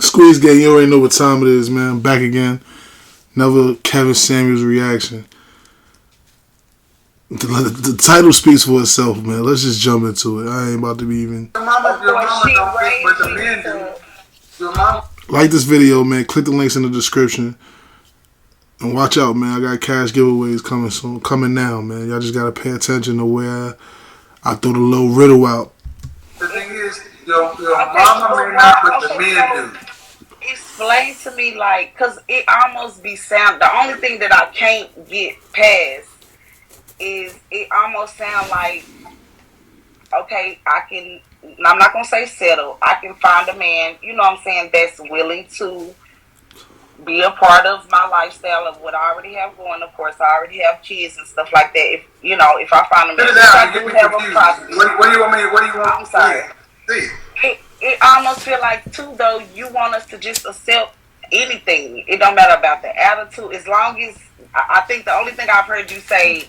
Squeeze Gang, you already know what time it is, man. Back again. Another Kevin Samuels reaction. The title speaks for itself, man. Let's just jump into it. I ain't about to be even. Your mama don't think what the men do. Your mama. Like this video, man. Click the links in the description. And watch out, man. I got cash giveaways coming soon. Coming now, man. Y'all just gotta pay attention to where I throw the little riddle out. The thing is, your mama may not, but the men do. Explain to me, like, cause it almost be sound. The only thing that I can't get past is it almost sound like, okay, I'm not gonna say settle. I can find a man, you know what I'm saying, that's willing to be a part of my lifestyle of what I already have going. Of course, I already have kids and stuff like that. If I find a man, I do have a property. What do you want me? What do you want? I'm sorry. It almost feel like too, though, you want us to just accept anything. It don't matter about the attitude, as long as I think the only thing I've heard you say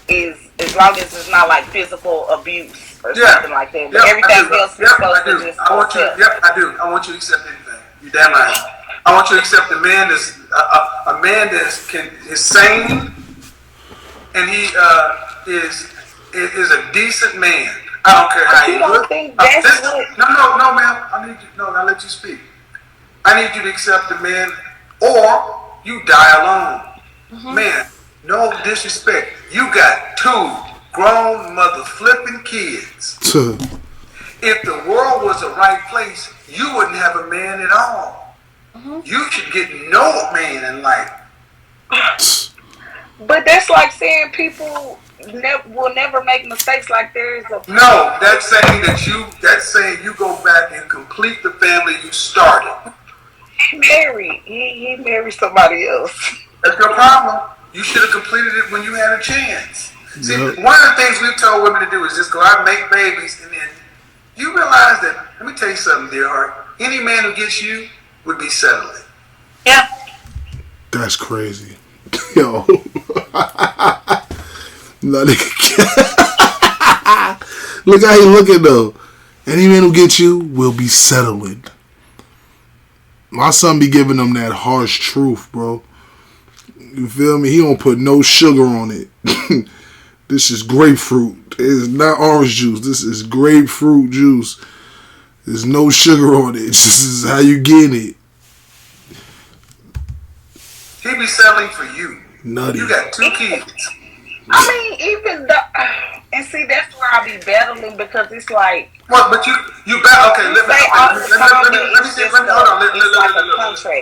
is as long as it's not like physical abuse or something like that. But everything else is supposed to just accept. Yep, I do. I want you to accept anything. You damn right. I want you to accept a man that's a man is sane, and he is a decent man. I don't care how you look. No, ma'am. I need you. No, I let you speak. I need you to accept a man, or you die alone. Mm-hmm. Man, no disrespect. You got 2 grown mother flipping kids. If the world was the right place, you wouldn't have a man at all. Mm-hmm. You should get no man in life. But that's like saying people will never make mistakes. Like there is a no. That's saying you go back and complete the family you started. He married. He married somebody else. That's your problem. You should have completed it when you had a chance. See, one of the things we've told women to do is just go out and make babies, and then you realize that. Let me tell you something, dear heart. Any man who gets you would be settling. Yeah. That's crazy. Yo. No, look how he looking though. Any man who gets you will be settling. My son be giving them that harsh truth, bro. You feel me? He don't put no sugar on it. This is grapefruit. It is not orange juice. This is grapefruit juice. There's no sugar on it. This is how you get it. He be settling for you. Nutty. You got 2 kids. I mean, even and see, that's where I be battling because it's like. What? But you battle. Okay, let me see. Hold on. Listen. No. Stop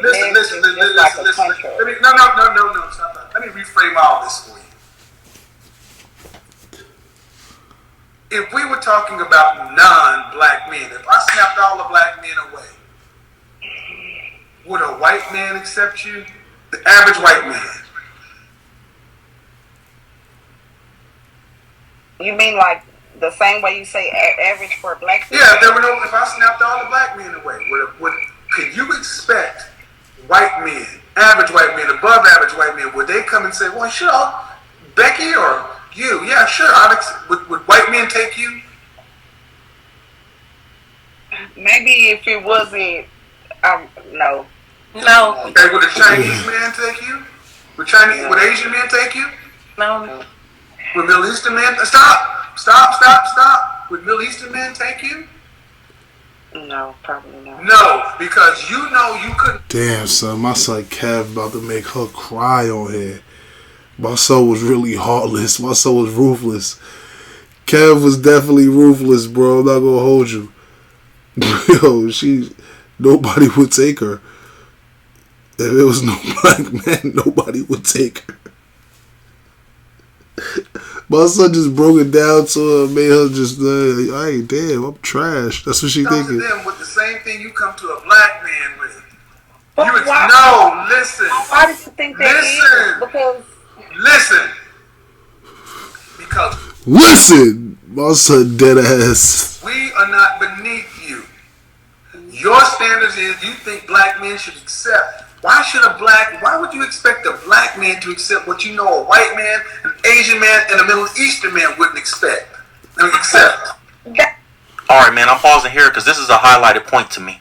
that. Let me reframe all this for you. If we were talking about non-black men, if I snapped all the black men away, would a white man accept you? The average white man. You mean like the same way you say average for black people? Yeah, if I snapped all the black men away, could you expect white men, average white men, above average white men, would they come and say, well, sure, Becky or you? Yeah, sure. Would white men take you? Maybe if it wasn't, no. No. Okay, would a Chinese man take you? Would Asian men take you? No. Would Middle Eastern men? Stop. Would Middle Eastern men take you? No, probably not. No, because you couldn't. Damn, son. My son Kev about to make her cry on here. My son was really heartless. My son was ruthless. Kev was definitely ruthless, bro. I'm not gonna hold you. Yo, nobody would take her. If it was no black man, nobody would take her. My son just broke it down to her, made her just, hey, damn, I'm trash. That's what she thinking. To them with the same thing you come to a black man with. Listen. Why did you think that is? Listen, my son dead ass. We are not beneath you. Your standards is you think black men should accept. Why would you expect a black man to accept what you know a white man, an Asian man, and a Middle Eastern man wouldn't accept? Alright, man, I'm pausing here because this is a highlighted point to me.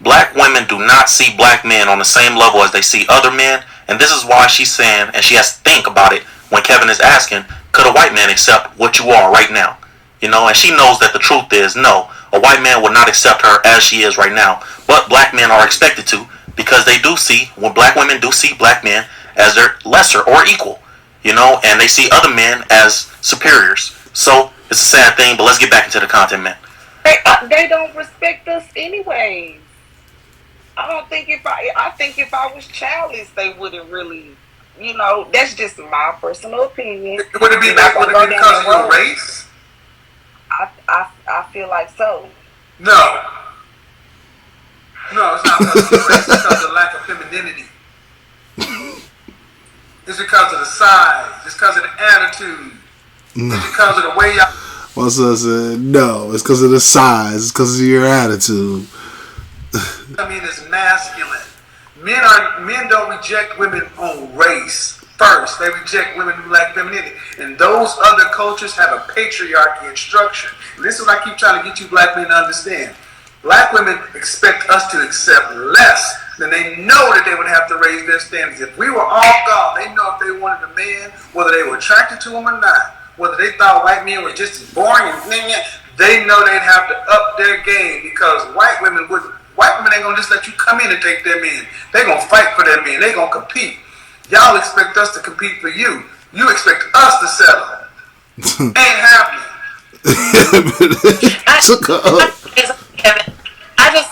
Black women do not see black men on the same level as they see other men, and this is why she's saying, and she has to think about it when Kevin is asking, could a white man accept what you are right now? You know, and she knows that the truth is no, a white man would not accept her as she is right now, but black men are expected to, because they do see, when black women do see black men as their lesser or equal, you know, and they see other men as superiors. So it's a sad thing, but let's get back into the content, man. They don't respect us anyways. I think if I was childless, they wouldn't really, you know. That's just my personal opinion. Would it be because of your race? I feel like so. No, it's not because of your race. It's because of the lack of femininity. It's because of the size. It's because of the attitude. It's because of the way y'all. My son said, no, it's because of the size. It's because of your attitude. I mean, it's masculine. Men don't reject women on race first. They reject women who lack femininity. And those other cultures have a patriarchy and structure. And this is what I keep trying to get you black men to understand. Black women expect us to accept less than they know that they would have to raise their standards. If we were all gone, they know if they wanted a man, whether they were attracted to him or not, whether they thought white men were just as boring and they know they'd have to up their game because white women ain't gonna just let you come in and take their men. They gonna fight for their men. They gonna compete. Y'all expect us to compete for you. You expect us to settle. Ain't happening.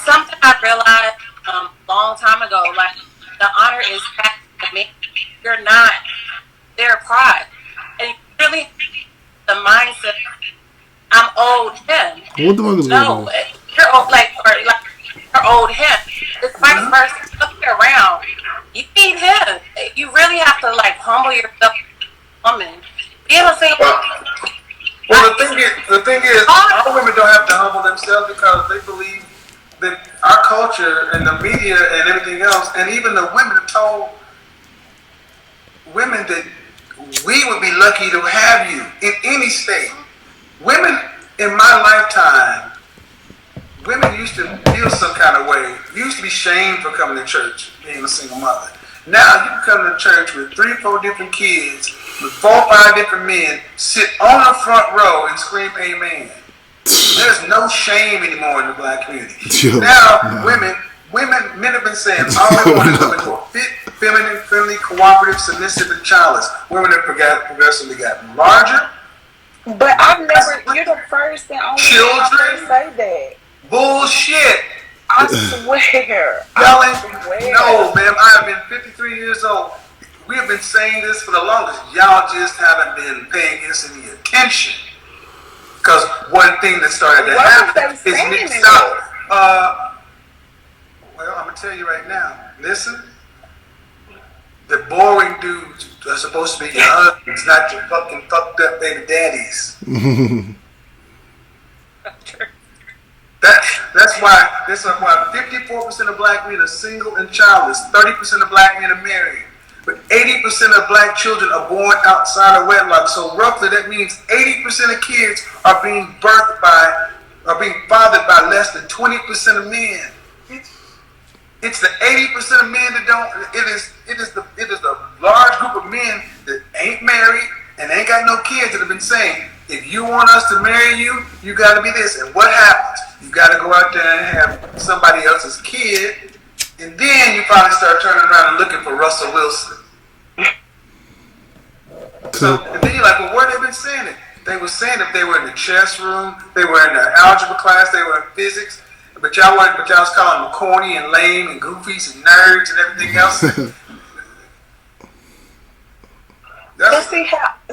Something I realized a long time ago, like the honor is passed to me. You're not their pride. And really the mindset, I'm owed him. What the fuck is going on? You're owed, you're owed him. It's vice versa. Look around. You need him. You really have to humble yourself, woman. Be able to say, well, the thing is, all women don't have to humble themselves because they believe that our culture and the media and everything else, and even the women have told women that we would be lucky to have you in any state. Women in my lifetime, women used to feel some kind of way. You used to be shamed for coming to church, being a single mother. Now you can come to church with 3-4 different kids, with 4-5 different men, sit on the front row and scream amen. There's no shame anymore in the black community. Men have been saying, all we want is women who are fit, feminine, friendly, cooperative, submissive, and childless. Women have progressively gotten larger. But you're the first and only one to say that. Bullshit. I swear. No, ma'am, I have been 53 years old. We have been saying this for the longest. Y'all just haven't been paying us any attention. Because one thing that started to happen is mixed up. Well, I'm going to tell you right now. Listen. The boring dudes are supposed to be your husbands, not your fucking fucked up baby daddies. That's why 54% of black men are single and childless. 30% of black men are married. But 80% of black children are born outside of wedlock. So roughly that means 80% of kids are being fathered by less than 20% of men. It's the 80% of men that don't. It is the large group of men that ain't married and ain't got no kids that have been saying, if you want us to marry you, you got to be this. And what happens? You got to go out there and have somebody else's kid. And then you finally start turning around and looking for Russell Wilson. So, and then you're like, well, where they been saying it? They were saying if they were in the chess room, they were in the algebra class, they were in physics, but y'all was calling them corny and lame and goofies and nerds and everything else.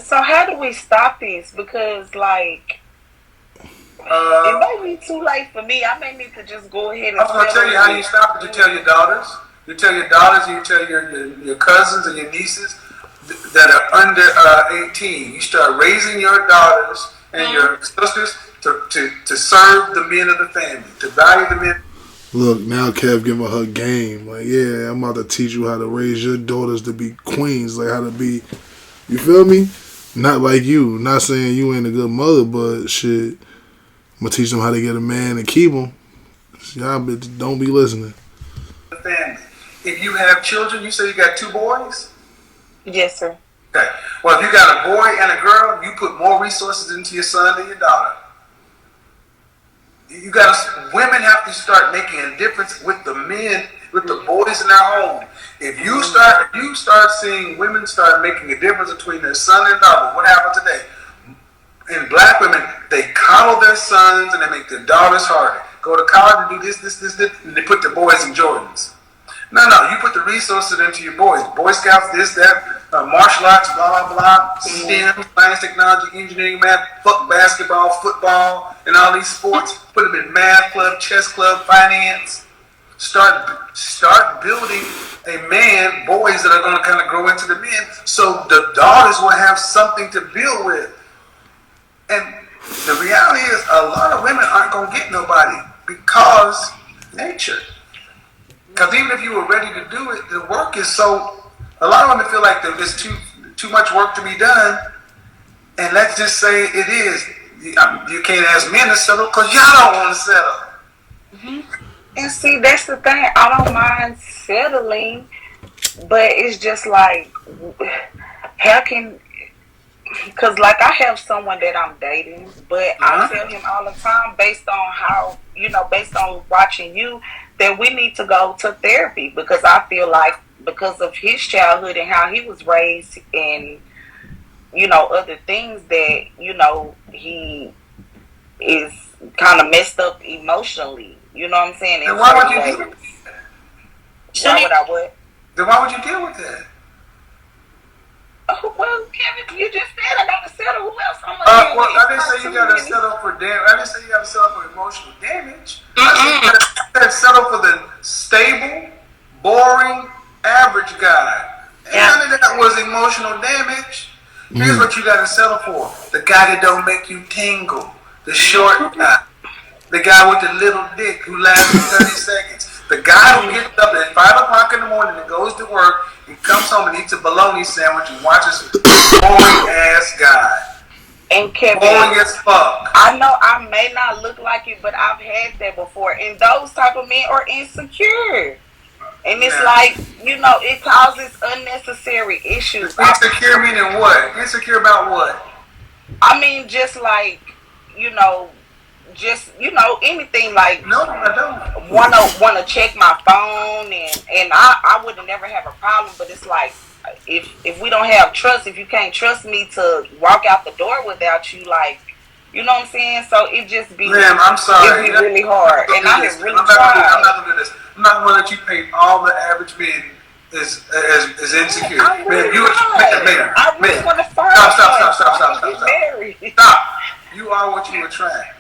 How do we stop these? Because it might be too late for me. I may need to just go ahead and I was going to tell you how you stop it. You tell your daughters. You tell your daughters and you tell your cousins and your nieces that are under 18. You start raising your daughters and your sisters to serve the men of the family, to value the men. Look, now Kev giving her game. Yeah, I'm about to teach you how to raise your daughters to be queens. How to be, you feel me? Not like you. Not saying you ain't a good mother, but shit, I'm going to teach them how to get a man and keep him. Y'all don't be listening. Family. If you have children, you say you got 2 boys? Yes, sir. Okay. Well, if you got a boy and a girl, you put more resources into your son than your daughter. Women have to start making a difference with the men, with the boys in their home. If you start seeing women start making a difference between their son and daughter, what happened today? In black women, they coddle their sons and they make their daughters harder. Go to college and do this, and they put their boys in Jordans. No, you put the resources into your boys. Boy Scouts, this, that, martial arts, blah, blah, blah, STEM, science, technology, engineering, math, basketball, football, and all these sports. Put them in math club, chess club, finance. Start building a man, boys that are going to kind of grow into the men, so the daughters will have something to build with. And the reality is, a lot of women aren't going to get nobody because nature. Because even if you were ready to do it, the work is so. A lot of women feel like there's too much work to be done, and let's just say it is. You can't ask men to settle because y'all don't want to settle. Mm-hmm. And see, that's the thing. I don't mind settling, but it's just like, how can? Because like I have someone that I'm dating, but I tell him all the time, based on how, based on watching you, that we need to go to therapy, because I feel like because of his childhood and how he was raised and, other things that, he is kind of messed up emotionally. You know what I'm saying? And why would you deal with that? Why would I what? Then why would you deal with that? Oh, well, Kevin, you just said I got to settle. Who else I'm going to I didn't say you got to settle for damage. I didn't say you got to settle for emotional damage. I said you got to settle for the stable, boring, average guy. And none of that was emotional damage. Here's what you got to settle for: the guy that don't make you tingle, the short guy, the guy with the little dick who lasts for 30 seconds, the guy who gets up at 5 o'clock in the morning and goes to work and comes home and eats a bologna sandwich and watches boring ass guy. And Kevin, boring as fuck. I know I may not look like it, but I've had that before. And those type of men are insecure. And it's like, it causes unnecessary issues. Insecure meaning what? Insecure about what? I mean, just like, anything like. No, I don't. Wanna check my phone and I would never have a problem, but it's like if we don't have trust, if you can't trust me to walk out the door without you, like, you know what I'm saying? So it just be, ma'am, I'm sorry. It'd be really hard. And I have really I'm not gonna do this. I'm not gonna let you paint all the average men as insecure. I really want to find Stop. You are what you attract.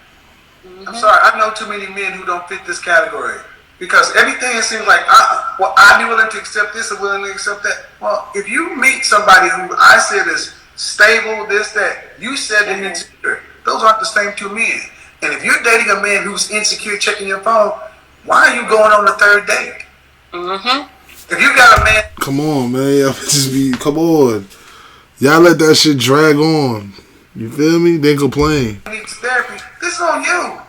Mm-hmm. I'm sorry, I know too many men who don't fit this category. Because everything seems like, I'd be willing to accept this or willing to accept that. Well, if you meet somebody who I said is stable, this, that, you said they're insecure. Those aren't the same two men. And if you're dating a man who's insecure checking your phone, why are you going on the third date? Mm-hmm. If you got a man... Come on, man. Y'all come on. Y'all let that shit drag on. You feel me? Then complain. Needs therapy. This is on you.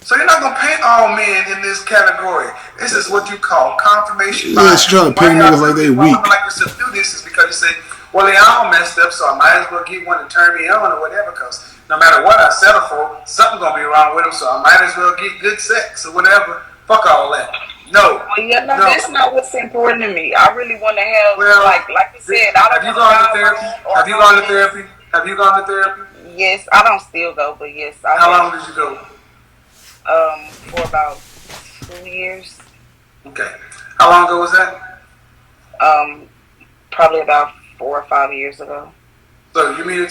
So you're not going to paint all men in this category. This is what you call confirmation bias. Yeah, trying to paint niggas like they weak. Why like yourself do this is because you say, well, they all messed up, so I might as well get one to turn me on or whatever, because no matter what I settle for, something's going to be wrong with them, so I might as well get good sex or whatever. Fuck all that. No. Well, no, that's not what's important to me. I really want to have, like you said, I don't have you gone to therapy? Have you gone to therapy? Have you gone to therapy? Yes, I don't still go, but yes. How long did you go? For about 2 years. Okay. How long ago was that? Probably about 4 or 5 years ago. So you're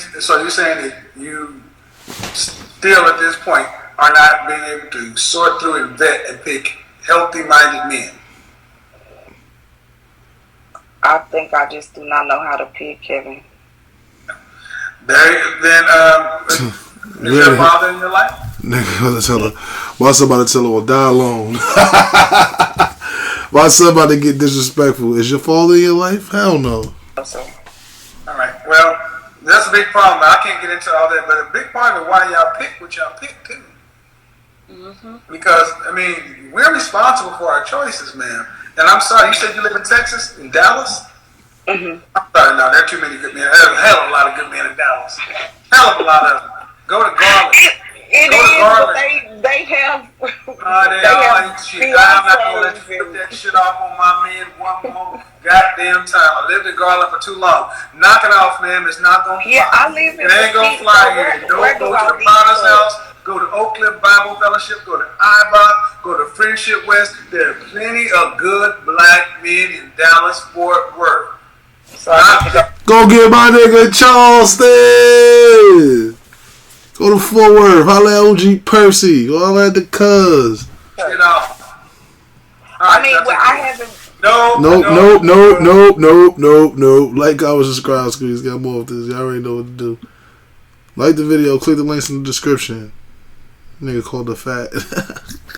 saying that you still at this point are not being able to sort through and vet and pick healthy-minded men? I think I just do not know how to pick, Kevin. Is your father in your life? Nigga, tell her. My son about to tell her, well, die alone. My son about to get disrespectful. Is your father in your life? Hell no. All right. Well, that's a big problem. I can't get into all that, but a big part of why y'all pick what y'all pick, too. Because, I mean, we're responsible for our choices, man. And I'm sorry, you said you live in Texas, in Dallas? I'm sorry, no, there are too many good men. There's a hell of a lot of good men in Dallas. Hell of a lot of them. Go to Garland. It is, but they have. They ain't shit. I'm not gonna let you put that shit off on my man one more goddamn time. I lived in Garland for too long. Knock it off, man. It's not gonna fly. Yeah, I live in. It ain't gonna fly here. Don't go to the Potter's house. Go to Oak Cliff Bible Fellowship. Go to IBOC. Go to Friendship West. There are plenty of good black men in Dallas, Fort Worth. Go get my nigga Charleston. Go to Fort Worth. Holla at OG Percy. Go holla at the cuz. Get off. I mean, well, I haven't. Nope. Like, comment, subscribe, squeeze. Got more of this. Y'all already know what to do. Like the video. Click the links in the description. Nigga called the fat.